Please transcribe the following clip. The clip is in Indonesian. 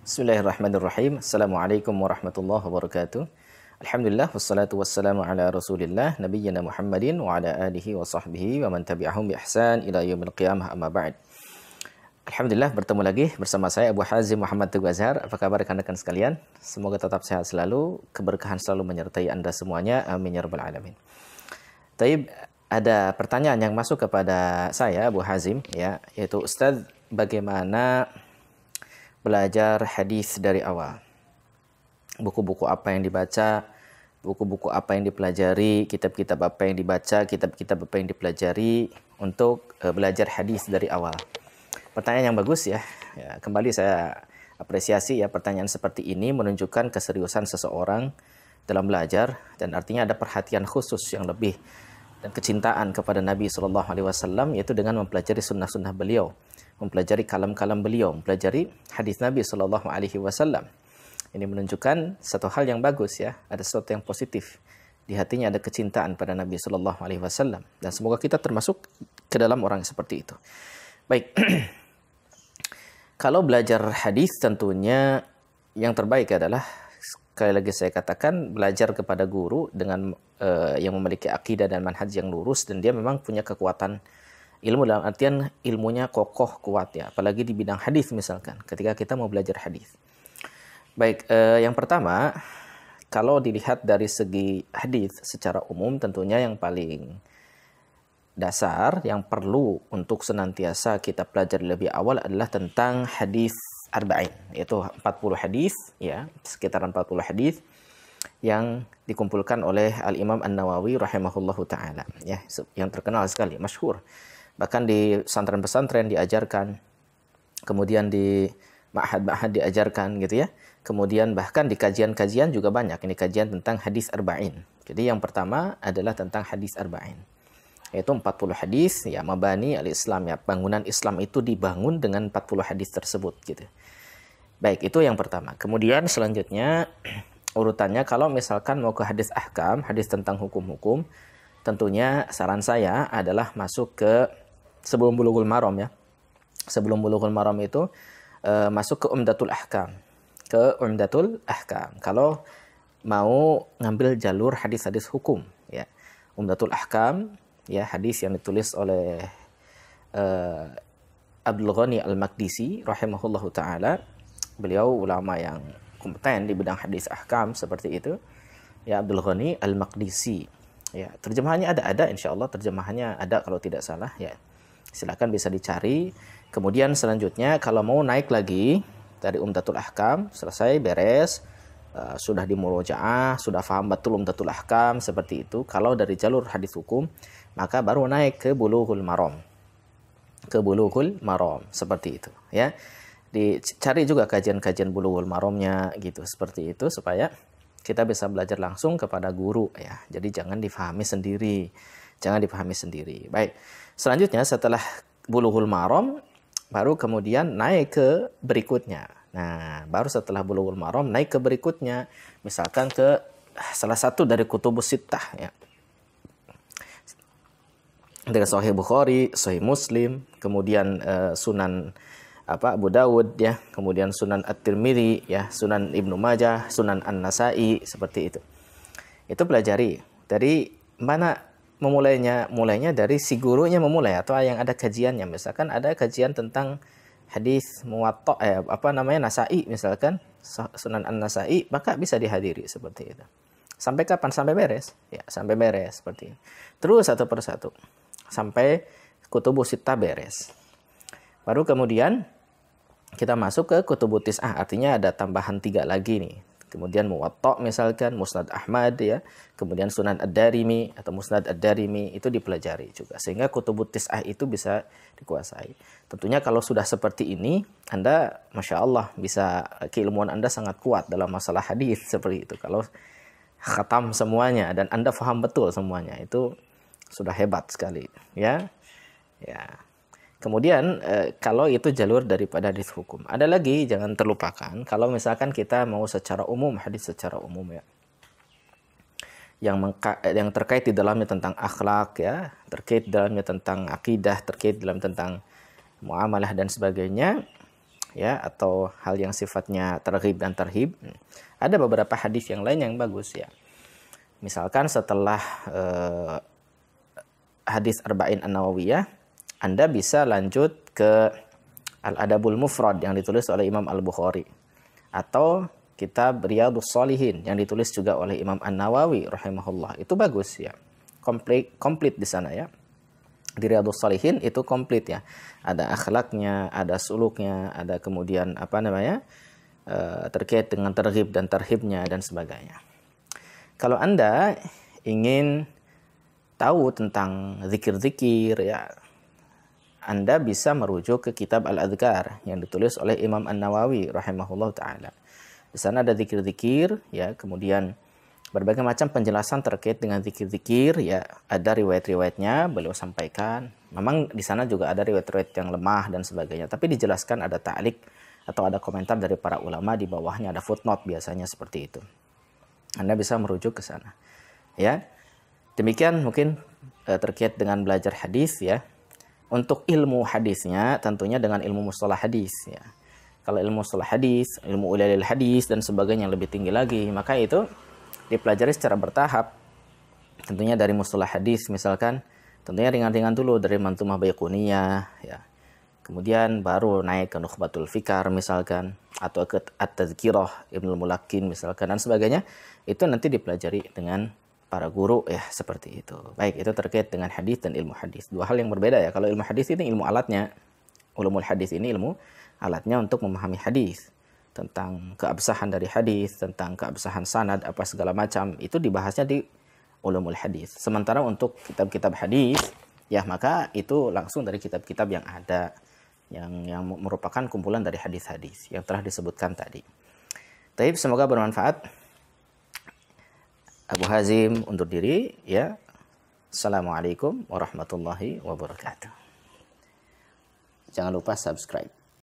Bismillahirrahmanirrahim. Assalamualaikum warahmatullahi wabarakatuh. Alhamdulillah wassalatu wassalamu ala Rasulillah nabiyyina Muhammadin wa ala alihi wa sahbihi wa man tabi'ahum bi ihsan ila yaumil qiyamah amma ba'd. Alhamdulillah bertemu lagi bersama saya Abu Hazim Muhammad Teguh Azhar. Apa kabar rekan-rekan sekalian? Semoga tetap sehat selalu, keberkahan selalu menyertai Anda semuanya. Amin ya rabbal alamin. Taib, ada pertanyaan yang masuk kepada saya Abu Hazim ya, yaitu Ustaz, bagaimana belajar hadis dari awal? Buku-buku apa yang dibaca, buku-buku apa yang dipelajari, kitab-kitab apa yang dibaca, kitab-kitab apa yang dipelajari untuk belajar hadis dari awal? Pertanyaan yang bagus ya. Kembali saya apresiasi ya, pertanyaan seperti ini menunjukkan keseriusan seseorang dalam belajar dan artinya ada perhatian khusus yang lebih dan kecintaan kepada Nabi SAW, yaitu dengan mempelajari sunnah-sunnah beliau, mempelajari kalam-kalam beliau, mempelajari hadis Nabi SAW. Ini menunjukkan satu hal yang bagus ya, ada sesuatu yang positif di hatinya, ada kecintaan pada Nabi SAW, dan semoga kita termasuk ke dalam orang seperti itu. Baik, kalau belajar hadis tentunya yang terbaik adalah, sekali lagi saya katakan, belajar kepada guru dengan yang memiliki akidah dan manhaj yang lurus, dan dia memang punya kekuatan ilmu dalam artian ilmunya kokoh kuat ya, apalagi di bidang hadis misalkan ketika kita mau belajar hadis. Baik, yang pertama, kalau dilihat dari segi hadis secara umum, tentunya yang paling dasar yang perlu untuk senantiasa kita pelajari lebih awal adalah tentang hadis arba'in, yaitu 40 hadis ya, sekitar 40 hadis yang dikumpulkan oleh Al-Imam An-Nawawi rahimahullahu taala ya, yang terkenal sekali, masyhur. Bahkan di pesantren-pesantren diajarkan, kemudian di ma'had-ma'had diajarkan gitu ya. Kemudian bahkan di kajian-kajian juga banyak ini kajian tentang hadis arba'in. Jadi yang pertama adalah tentang hadis arba'in, yaitu 40 hadis ya, mabani al-Islam ya, bangunan Islam itu dibangun dengan 40 hadis tersebut gitu. Baik, itu yang pertama. Kemudian selanjutnya urutannya, kalau misalkan mau ke hadis ahkam, hadis tentang hukum-hukum, tentunya saran saya adalah masuk ke sebelum Bulughul Maram ya. Sebelum Bulughul Maram itu masuk ke Umdatul Ahkam. Ke Umdatul Ahkam. Kalau mau ngambil jalur hadis-hadis hukum ya. Umdatul Ahkam ya, hadis yang ditulis oleh Abdul Ghani Al-Maqdisi rahimahullahu taala. Beliau ulama yang kompeten di bidang hadis ahkam seperti itu. Ya, Abdul Ghani Al-Maqdisi. Ya, terjemahannya ada insyaallah, terjemahannya ada kalau tidak salah ya. Silakan bisa dicari. Kemudian selanjutnya kalau mau naik lagi dari Umdatul Ahkam, selesai beres, sudah di murojaah, sudah paham betul Umdatul Ahkam seperti itu. Kalau dari jalur hadis hukum, maka baru naik ke Bulughul Maram. Ke Bulughul Maram seperti itu ya. Dicari juga kajian-kajian Bulughul Maramnya gitu, seperti itu, supaya kita bisa belajar langsung kepada guru ya. Jadi jangan difahami sendiri. Jangan dipahami sendiri. Baik. Selanjutnya setelah Bulughul Maram, baru kemudian naik ke berikutnya. Nah, baru setelah Bulughul Maram naik ke berikutnya, misalkan ke salah satu dari Kutubus Sittah ya. Dari Sahih Bukhari, Sahih Muslim, kemudian Sunan Abu Dawud ya, kemudian Sunan At-Tirmidzi ya, Sunan Ibnu Majah, Sunan An-Nasa'i, seperti itu. Itu pelajari. Dari mana memulainya? Mulainya dari si gurunya memulai, atau yang ada kajiannya. Misalkan ada kajian tentang hadis Muwatta Nasa'i misalkan, Sunan An-Nasa'i, maka bisa dihadiri seperti itu. Sampai kapan? Sampai beres. Ya, sampai beres seperti itu. Terus satu persatu sampai Kutubus Sittah beres. Baru kemudian kita masuk ke Kutubut Tis'ah, artinya ada tambahan 3 lagi nih. Kemudian Muwatta misalkan, Musnad Ahmad ya, kemudian Sunan Ad-Darimi atau Musnad Ad-Darimi, itu dipelajari juga. Sehingga Kutubut Tis'ah itu bisa dikuasai. Tentunya kalau sudah seperti ini, Anda Masya Allah, bisa, keilmuan Anda sangat kuat dalam masalah hadis seperti itu. Kalau khatam semuanya dan Anda paham betul semuanya, itu sudah hebat sekali ya. Ya. Kemudian kalau itu jalur daripada hadis hukum. Ada lagi, jangan terlupakan, kalau misalkan kita mau secara umum, hadis secara umum ya, yang terkait di dalamnya tentang akhlak ya, terkait di dalamnya tentang akidah, terkait di dalam tentang muamalah dan sebagainya, ya, atau hal yang sifatnya targhib dan tarhib, ada beberapa hadis yang lain yang bagus ya. Misalkan setelah hadis Arba'in An-Nawawiyah, Anda bisa lanjut ke Al-Adabul Mufrad yang ditulis oleh Imam Al-Bukhari, atau kitab Riyadhus Shalihin yang ditulis juga oleh Imam An-Nawawi rahimahullah. Itu bagus ya. Komplit di sana ya. Di Riyadhus Shalihin itu komplit ya. Ada akhlaknya, ada suluknya, ada kemudian terkait dengan targhib dan tarhibnya dan sebagainya. Kalau Anda ingin tahu tentang zikir-zikir ya, Anda bisa merujuk ke kitab Al-Adhkar yang ditulis oleh Imam An-Nawawi rahimahullah ta'ala. Di sana ada zikir-zikir ya, kemudian berbagai macam penjelasan terkait dengan zikir-zikir ya, ada riwayat-riwayatnya beliau sampaikan. Memang di sana juga ada riwayat-riwayat yang lemah dan sebagainya, tapi dijelaskan, ada ta'liq atau ada komentar dari para ulama, di bawahnya ada footnote biasanya seperti itu. Anda bisa merujuk ke sana. Ya. Demikian mungkin terkait dengan belajar hadis ya. Untuk ilmu hadisnya tentunya dengan ilmu mustalah hadis ya. Kalau ilmu mustalah hadis, ilmu ulalil hadis dan sebagainya yang lebih tinggi lagi, maka itu dipelajari secara bertahap. Tentunya dari mustalah hadis misalkan, tentunya ringan-ringan dulu dari Manzumah Baiquniyah ya. Kemudian baru naik ke Nukhbatul Fikar misalkan, atau ke At-Tadhkirah Ibnul Mulakin misalkan dan sebagainya. Itu nanti dipelajari dengan para guru ya, seperti itu. Baik, itu terkait dengan hadis dan ilmu hadis. Dua hal yang berbeda ya. Kalau ilmu hadis ini ilmu alatnya, ulumul hadis ini ilmu alatnya untuk memahami hadis, tentang keabsahan dari hadis, tentang keabsahan sanad, apa segala macam, itu dibahasnya di ulumul hadis. Sementara untuk kitab-kitab hadis, ya maka itu langsung dari kitab-kitab yang ada, yang merupakan kumpulan dari hadis-hadis yang telah disebutkan tadi. Taib, semoga bermanfaat. Abu Hazim undur diri ya. Assalamualaikum warahmatullahi wabarakatuh. Jangan lupa subscribe.